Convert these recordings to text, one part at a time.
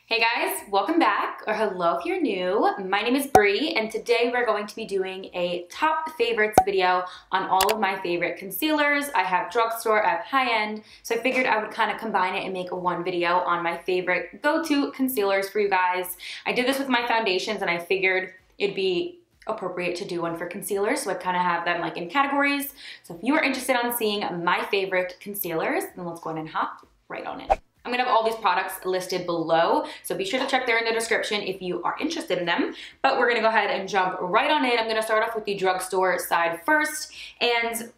Hey guys, welcome back, or hello if you're new. My name is Brie, and today we're going to be doing a top favorites video on all of my favorite concealers. I have drugstore, I have high-end, so I figured I would kind of combine it and make one video on my favorite go-to concealers for you guys. I did this with my foundations, and I figured it'd be appropriate to do one for concealers, so I kind of have them like in categories. So if you are interested on seeing my favorite concealers, then let's go ahead and hop right on it. I'm gonna have all these products listed below, so be sure to check there in the description if you are interested in them. But we're gonna go ahead and jump right on in. I'm gonna start off with the drugstore side first. And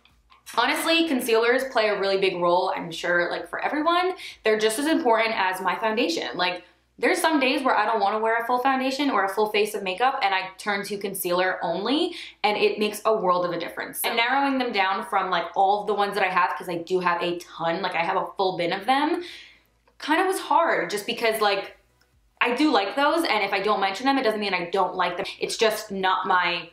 honestly, concealers play a really big role, I'm sure, like for everyone. They're just as important as my foundation. Like, there's some days where I don't wanna wear a full foundation or a full face of makeup, and I turn to concealer only, and it makes a world of a difference. And narrowing them down from like all of the ones that I have, because I do have a ton, like I have a full bin of them, kind of was hard, just because like I do like those, and if I don't mention them, it doesn't mean I don't like them. It's just not my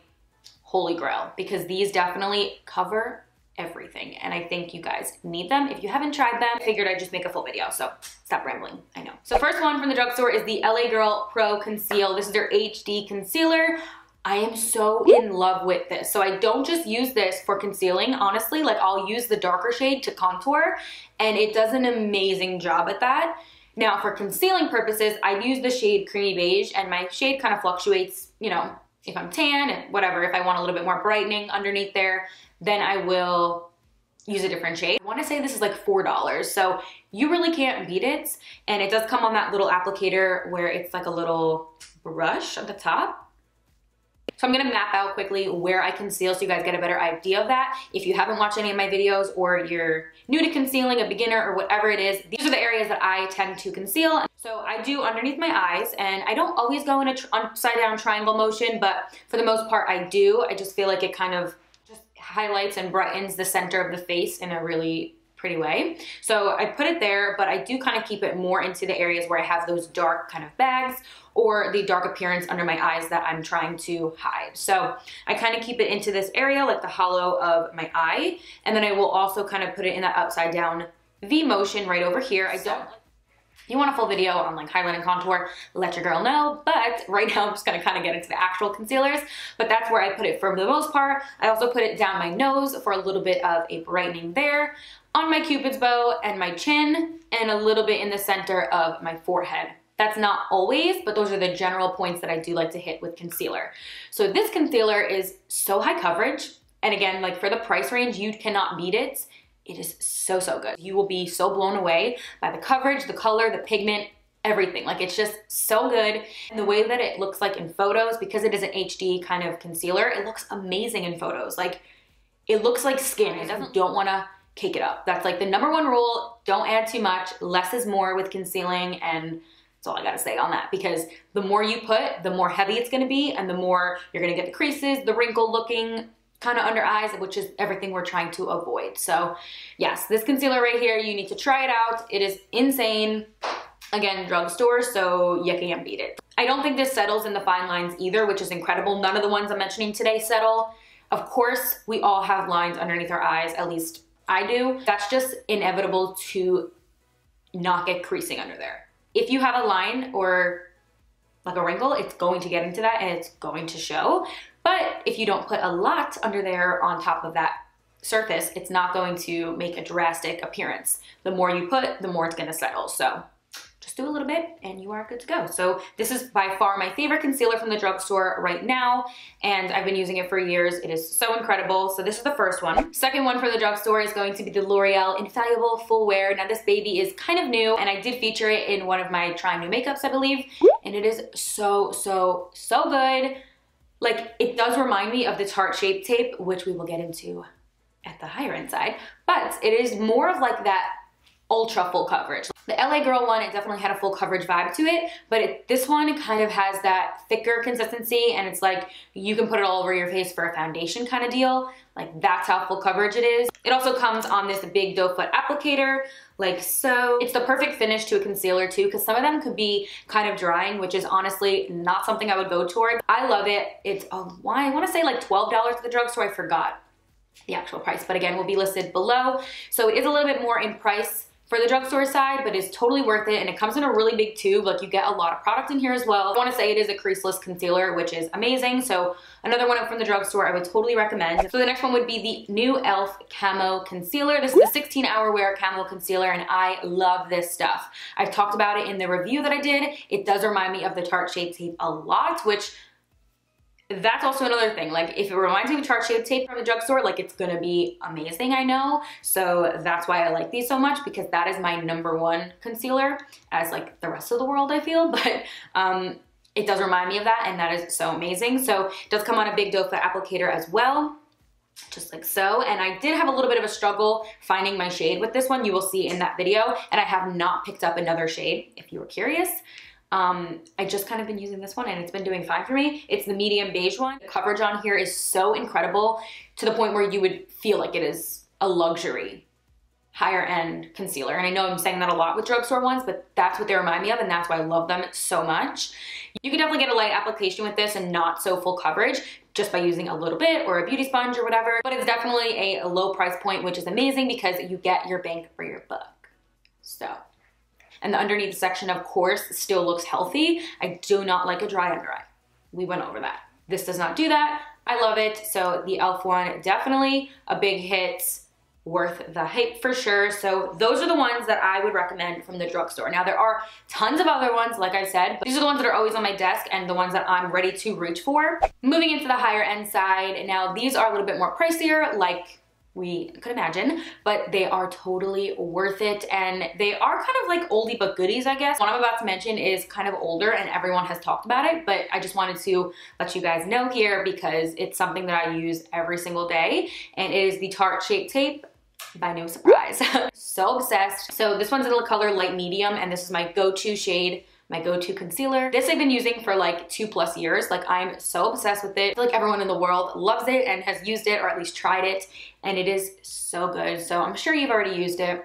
holy grail, because these definitely cover everything, and I think you guys need them. If you haven't tried them, I figured I'd just make a full video, so stop rambling, I know. So first one from the drugstore is the LA Girl Pro Conceal. This is their HD concealer. I am so in love with this. So I don't just use this for concealing, honestly. Like, I'll use the darker shade to contour, and it does an amazing job at that. Now, for concealing purposes, I use the shade Creamy Beige, and my shade kind of fluctuates, you know, if I'm tan and whatever. If I want a little bit more brightening underneath there, then I will use a different shade. I want to say this is like $4, so you really can't beat it. And it does come on that little applicator where it's like a little brush at the top. So I'm gonna map out quickly where I conceal so you guys get a better idea of that. If you haven't watched any of my videos, or you're new to concealing, a beginner, or whatever it is, these are the areas that I tend to conceal. So I do underneath my eyes, and I don't always go in a upside down triangle motion, but for the most part I do. I just feel like it kind of just highlights and brightens the center of the face in a really pretty way. So I put it there, but I do kind of keep it more into the areas where I have those dark kind of bags, or the dark appearance under my eyes that I'm trying to hide. So I kind of keep it into this area, like the hollow of my eye, and then I will also kind of put it in that upside down V motion right over here. I don't. If you want a full video on like highlight and contour, let your girl know, but right now I'm just gonna kind of get into the actual concealers, but that's where I put it for the most part. I also put it down my nose for a little bit of a brightening there, on my Cupid's bow and my chin, and a little bit in the center of my forehead. That's not always, but those are the general points that I do like to hit with concealer. So this concealer is so high coverage, and again, like for the price range, you cannot beat it. It is so, so good. You will be so blown away by the coverage, the color, the pigment, everything. Like, it's just so good. And the way that it looks like in photos, because it is an HD kind of concealer, it looks amazing in photos. Like, it looks like skin. I definitely don't wanna cake it up. That's like the #1 rule. Don't add too much. Less is more with concealing, and that's all I gotta say on that, because the more you put, the more heavy it's gonna be, and the more you're gonna get the creases, the wrinkle looking kind of under eyes, which is everything we're trying to avoid. So yes, this concealer right here, you need to try it out. It is insane. Again, drugstore, so you can't beat it. I don't think this settles in the fine lines either, which is incredible. None of the ones I'm mentioning today settle. Of course, we all have lines underneath our eyes, at least I do. That's just inevitable to not get creasing under there. If you have a line or like a wrinkle, it's going to get into that, and it's going to show. But if you don't put a lot under there on top of that surface, it's not going to make a drastic appearance. The more you put, the more it's gonna settle. So just do a little bit and you are good to go. So this is by far my favorite concealer from the drugstore right now, and I've been using it for years. It is so incredible. So this is the first one. Second one for the drugstore is going to be the Loreal Infallible Full Wear. Now this baby is kind of new, and I did feature it in one of my Trying New Makeups, I believe, and it is so, so, so good. Like, it does remind me of the Tarte Shape Tape, which we will get into at the higher end side, but it is more of like that ultra full coverage. The LA Girl one, it definitely had a full coverage vibe to it, but this one kind of has that thicker consistency, and it's like you can put it all over your face for a foundation kind of deal. Like, that's how full coverage it is. It also comes on this big doe foot applicator, like so. It's the perfect finish to a concealer too, because some of them could be kind of drying, which is honestly not something I would go toward. I love it. It's, I want to say like $12 at the drugstore. I forgot the actual price, but again, will be listed below. So it is a little bit more in price for the drugstore side, but it's totally worth it, and it comes in a really big tube. Like, you get a lot of product in here as well. I want to say it is a creaseless concealer, which is amazing. So another one from the drugstore I would totally recommend. So the next one would be the new e.l.f. Camo Concealer. This is the 16-hour wear camo concealer, and I love this stuff. I've talked about it in the review that I did. It does remind me of the Tarte Shape Tape a lot, which that's also another thing. Like, if it reminds me of Tarte Shape Tape from the drugstore, like, it's gonna be amazing, I know. So that's why I like these so much, because that is my #1 concealer, as like the rest of the world, I feel. But it does remind me of that, and that is so amazing. So it does come on a big doe foot applicator as well, just like so. And I did have a little bit of a struggle finding my shade with this one. You will see in that video, and I have not picked up another shade, if you were curious. I just kind of been using this one, and it's been doing fine for me. It's the medium beige one. The coverage on here is so incredible, to the point where you would feel like it is a luxury, higher end concealer. And I know I'm saying that a lot with drugstore ones, but that's what they remind me of, and that's why I love them so much. You can definitely get a light application with this and not so full coverage, just by using a little bit or a beauty sponge or whatever. But it's definitely a low price point, which is amazing because you get your bang for your buck. So. And the underneath section, of course, still looks healthy. I do not like a dry under eye. We went over that. This does not do that. I love it. So the e.l.f. one, definitely a big hit, worth the hype for sure. So those are the ones that I would recommend from the drugstore. Now, there are tons of other ones, like I said, but these are the ones that are always on my desk and the ones that I'm ready to reach for. Moving into the higher end side, now these are a little bit more pricier, like we could imagine, but they are totally worth it, and they are kind of like oldie but goodies, I guess. What I'm about to mention is kind of older and everyone has talked about it, but I just wanted to let you guys know here because it's something that I use every single day, and it is the Tarte Shape Tape, by no surprise. So obsessed. So this one's in the color light medium, and this is my go-to shade, my go-to concealer. This I've been using for like 2+ years. Like, I'm so obsessed with it. I feel like everyone in the world loves it and has used it, or at least tried it, and it is so good. So I'm sure you've already used it,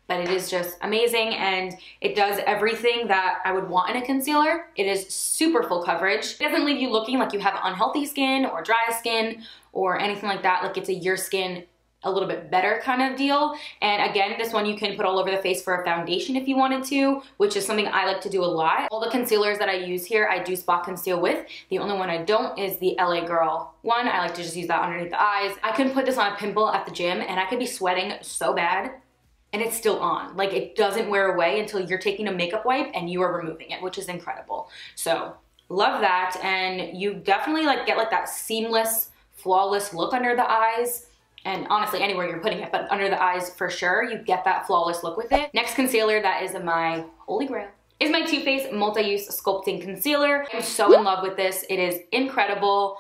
but it is just amazing, and it does everything that I would want in a concealer. It is super full coverage. It doesn't leave you looking like you have unhealthy skin or dry skin or anything like that. Like, it's a your skin a little bit better kind of deal. And again, this one you can put all over the face for a foundation if you wanted to, which is something I like to do a lot. All the concealers that I use here, I do spot conceal with. The only one I don't is the LA Girl one. I like to just use that underneath the eyes. I can put this on a pimple at the gym, and I could be sweating so bad, and it's still on. Like, it doesn't wear away until you're taking a makeup wipe and you are removing it, which is incredible. So love that. And you definitely like get like that seamless, flawless look under the eyes. And honestly, anywhere you're putting it, but under the eyes for sure, you get that flawless look with it. Next concealer that is my holy grail is my Too Faced Multi-Use Sculpting Concealer. I'm so in love with this. It is incredible.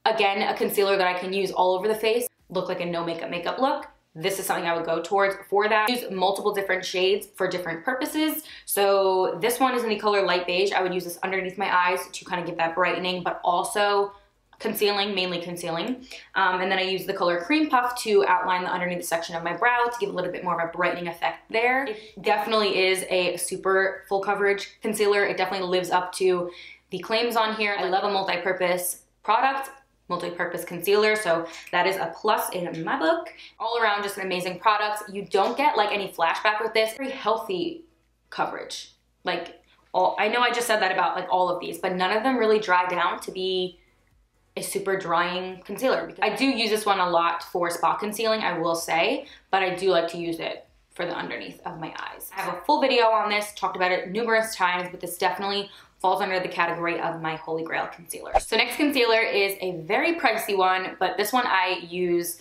Again, a concealer that I can use all over the face, look like a no makeup look. This is something I would go towards for that. Use multiple different shades for different purposes. So this one is in the color light beige. I would use this underneath my eyes to kind of get that brightening, but also concealing, mainly concealing. And then I use the color Cream Puff to outline the underneath section of my brow to give a little bit more of a brightening effect there. It definitely is a super full coverage concealer. It definitely lives up to the claims on here. I love a multi-purpose product, multi-purpose concealer, so that is a plus in my book. All around, just an amazing product. You don't get like any flashback with this. Very healthy coverage. Like, I know I just said that about like all of these, but none of them really dry down to be a super drying concealer. Because I do use this one a lot for spot concealing, I will say, but I do like to use it for the underneath of my eyes. I have a full video on this, talked about it numerous times, but this definitely falls under the category of my holy grail concealer. So next concealer is a very pricey one, but this one I use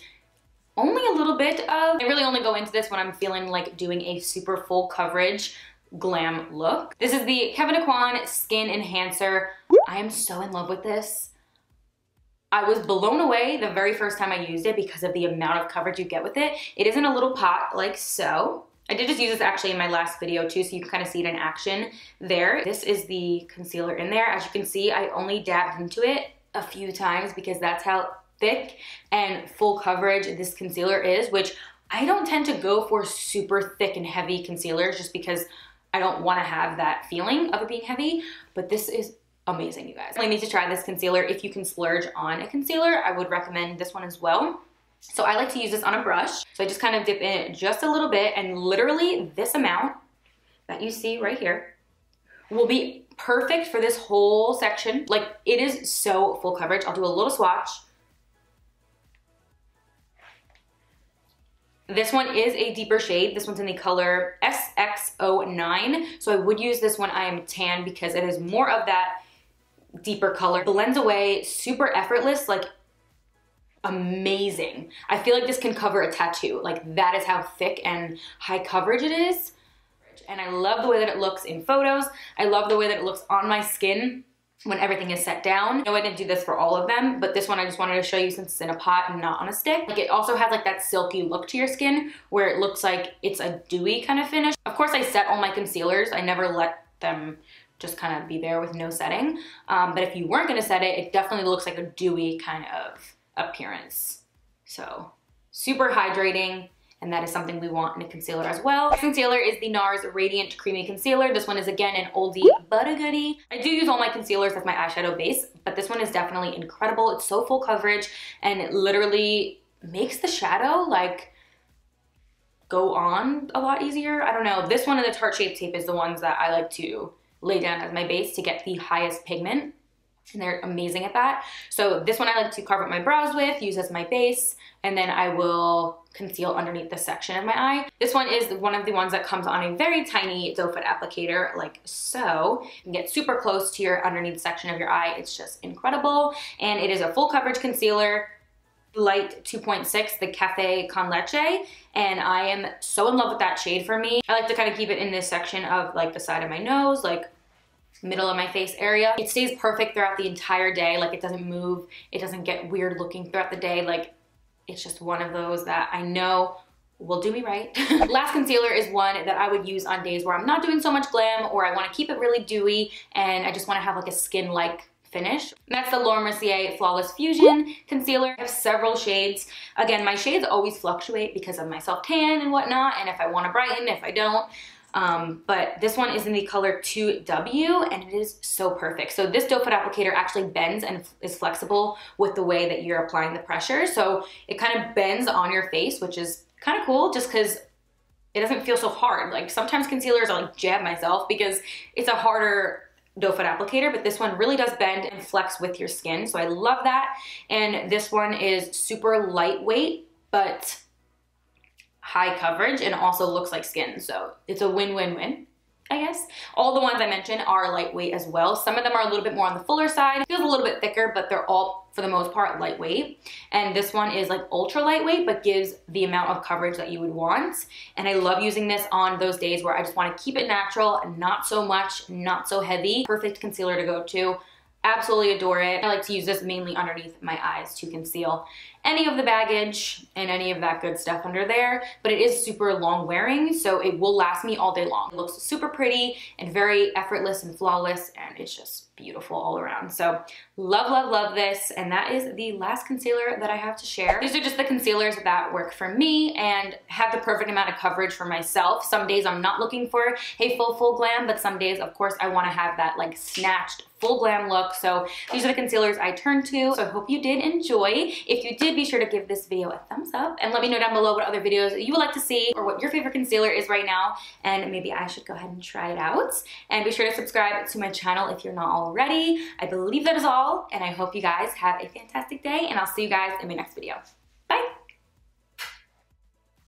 only a little bit of. I really only go into this when I'm feeling like doing a super full coverage glam look. This is the Kevyn Accoin Skin Enhancer. I am so in love with this. I was blown away the very first time I used it because of the amount of coverage you get with it. It is in a little pot like so. I did just use this actually in my last video too, so you can kind of see it in action there. This is the concealer in there. As you can see, I only dabbed into it a few times because that's how thick and full coverage this concealer is, which I don't tend to go for super thick and heavy concealers just because I don't want to have that feeling of it being heavy, but this is amazing, you guys. I need to try this concealer. If you can splurge on a concealer, I would recommend this one as well. So I like to use this on a brush. So I just kind of dip in it just a little bit, and literally this amount that you see right here will be perfect for this whole section. Like, it is so full coverage. I'll do a little swatch. This one is a deeper shade. This one's in the color SX09. So I would use this when I am tan because it is more of that deeper color. Blends away, super effortless, like amazing. I feel like this can cover a tattoo. Like, that is how thick and high coverage it is. And I love the way that it looks in photos. I love the way that it looks on my skin when everything is set down. I know I didn't do this for all of them, but this one I just wanted to show you since it's in a pot and not on a stick. Like, it also has like that silky look to your skin where it looks like it's a dewy kind of finish. Of course, I set all my concealers. I never let them just kind of be there with no setting. But if you weren't gonna set it, it definitely looks like a dewy kind of appearance. So super hydrating. And that is something we want in a concealer as well. This concealer is the Nars Radiant Creamy Concealer. This one is, again, an oldie but a goodie. I do use all my concealers as my eyeshadow base, but this one is definitely incredible. It's so full coverage, and it literally makes the shadow like go on a lot easier. I don't know. This one and the Tarte Shape Tape is the ones that I like to lay down as my base to get the highest pigment. And they're amazing at that. So this one I like to carve up my brows with, use as my base, and then I will conceal underneath this section of my eye. This one is one of the ones that comes on a very tiny doe foot applicator, like so. You can get super close to your underneath section of your eye. It's just incredible. And it is a full coverage concealer, light 2.6, the Cafe Con Leche, and I am so in love with that shade for me. I like to kind of keep it in this section of like the side of my nose, like middle of my face area. It stays perfect throughout the entire day. Like, it doesn't move. It doesn't get weird looking throughout the day. Like, it's just one of those that I know will do me right. Last concealer is one that I would use on days where I'm not doing so much glam, or I want to keep it really dewy and I just want to have like a skin-like finish. And that's the Laura Mercier Flawless Fusion Concealer. I have several shades. Again, my shades always fluctuate because of my self-tan and whatnot, and if I want to brighten, if I don't. But this one is in the color 2W, and it is so perfect. So this doe foot applicator actually bends and is flexible with the way that you're applying the pressure. So it kind of bends on your face, which is kind of cool just because it doesn't feel so hard. Like, sometimes concealers I like jab myself because it's a harder doe foot applicator, but this one really does bend and flex with your skin. So I love that. And this one is super lightweight, but high coverage, and also looks like skin. So it's a win-win-win, I guess. All the ones I mentioned are lightweight as well. Some of them are a little bit more on the fuller side. It feels a little bit thicker, but they're all, for the most part, lightweight. And this one is like ultra lightweight, but gives the amount of coverage that you would want. And I love using this on those days where I just want to keep it natural and not so much, not so heavy. Perfect concealer to go to. Absolutely adore it. I like to use this mainly underneath my eyes to conceal any of the baggage and any of that good stuff under there, but it is super long wearing, so it will last me all day long. It looks super pretty and very effortless and flawless, and it's just beautiful all around. So love, love, love this, and that is the last concealer that I have to share. These are just the concealers that work for me and have the perfect amount of coverage for myself. Some days I'm not looking for a full glam, but some days, of course, I want to have that like snatched full glam look. So these are the concealers I turn to. So I hope you did enjoy. If you did, be sure to give this video a thumbs up and let me know down below what other videos you would like to see or what your favorite concealer is right now, and maybe I should go ahead and try it out. And be sure to subscribe to my channel if you're not already. I believe that is all, and I hope you guys have a fantastic day, and I'll see you guys in my next video.